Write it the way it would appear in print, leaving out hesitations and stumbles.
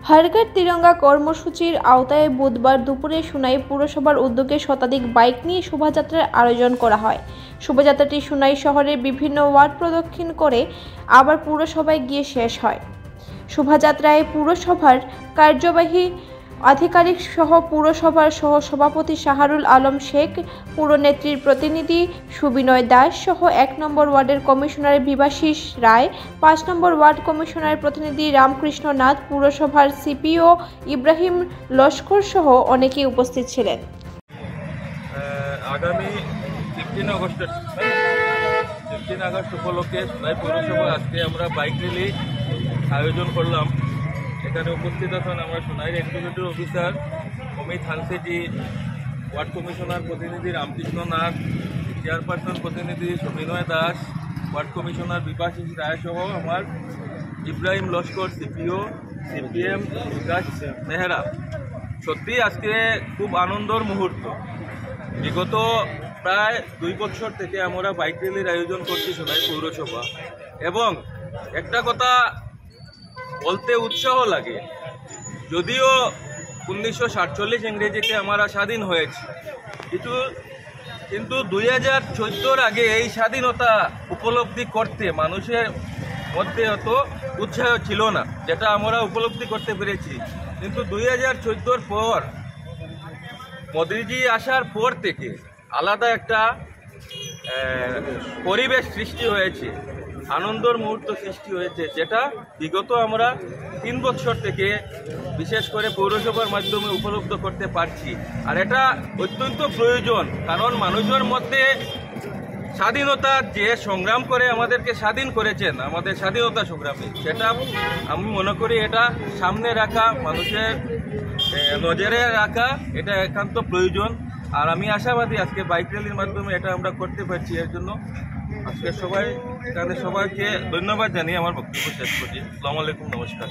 हर घर तिरंगा কর্মসূচির আওতায় বুধবার দুপুরে সোনাই পুরসভার উদ্যোগে শতাধিক বাইক নিয়ে শোভাযাত্রার আয়োজন করা হয়। শোভাযাত্রাটি সোনাই শহরের বিভিন্ন ওয়ার্ড প্রদক্ষিণ করে আবার পুরসভায় গিয়ে শেষ হয়। শোভাযাত্রায় পুরসভার কার্যবাহী আধিকারিক সহ পুরসভার সহ সভাপতি শাহরুল আলম শেখ, পুরনেত্রীর প্রতিনিধি সুবিনয় দাস সহ ১ নম্বর ওয়ার্ডের কমিশনার বিভাশিস রায়, ৫ নম্বর ওয়ার্ড কমিশনার প্রতিনিধি রামকৃষ্ণ নাথ, পুরসভার সিপিও ইব্রাহিম লস্কর সহ অনেকেই উপস্থিত ছিলেন। আগামী 15 আগস্ট উপলক্ষে সোনাই পৌরসভা আজকে আমরা বাইক র্যালি আয়োজন করলাম। এখানে উপস্থিত আছেন আমরা সোনাইয়ের executive officer Amit Hanseji, ward commissioner প্রতিনিধি রামকৃষ্ণ নাথ, চেয়ারপারসন প্রতিনিধি সুবিনয় দাস, ওয়ার্ড কমিশনার বিভাশিস রায় সহ আমার ইব্রাহিম লস্কর, সিপিও, সিপিএম বিকাশ মেহরা। সত্যি আজকে খুব আনন্দের মুহূর্ত। বিগত প্রায় 2 বছর থেকে আমরা বাইক র্যালির আয়োজন করছি সোনাই পৌরসভা, এবং একটা কথা বলতে উৎসাহ লাগে, যদিও 1947 ইংরেজিতে আমরা স্বাধীন হয়েছি, কিন্তু 2014 আগে এই স্বাধীনতা উপলব্ধি করতে মানুষের মধ্যে অত উৎসাহ ছিল না, যেটা আমরা উপলব্ধি করতে পেরেছি। কিন্তু 2014 পর মোদিজি আসার পর থেকে আলাদা একটা পরিবেশ সৃষ্টি হয়েছে, আনন্দের মুহূর্ত সৃষ্টি হয়েছে, যেটা বিগত আমরা 3 বছর থেকে বিশেষ করে পৌরসভার মাধ্যমে উপলব্ধ করতে পারছি। আর এটা অত্যন্ত প্রয়োজন, কারণ মানুষের মধ্যে স্বাধীনতার যে সংগ্রাম করে আমাদেরকে স্বাধীন করেছেন, আমাদের স্বাধীনতা সংগ্রামে, সেটা আমি মনে করি এটা সামনে রাখা, মানুষের নজরে রাখা, এটা একান্ত প্রয়োজন। আর আমি আশাবাদী আজকে বাইক র্যালির মাধ্যমে এটা আমরা করতে পারছি। এর জন্য আজকে সবাইকে ধন্যবাদ জানিয়ে আমার বক্তব্য শেষ করছি। আসসালামু আলাইকুম, নমস্কার।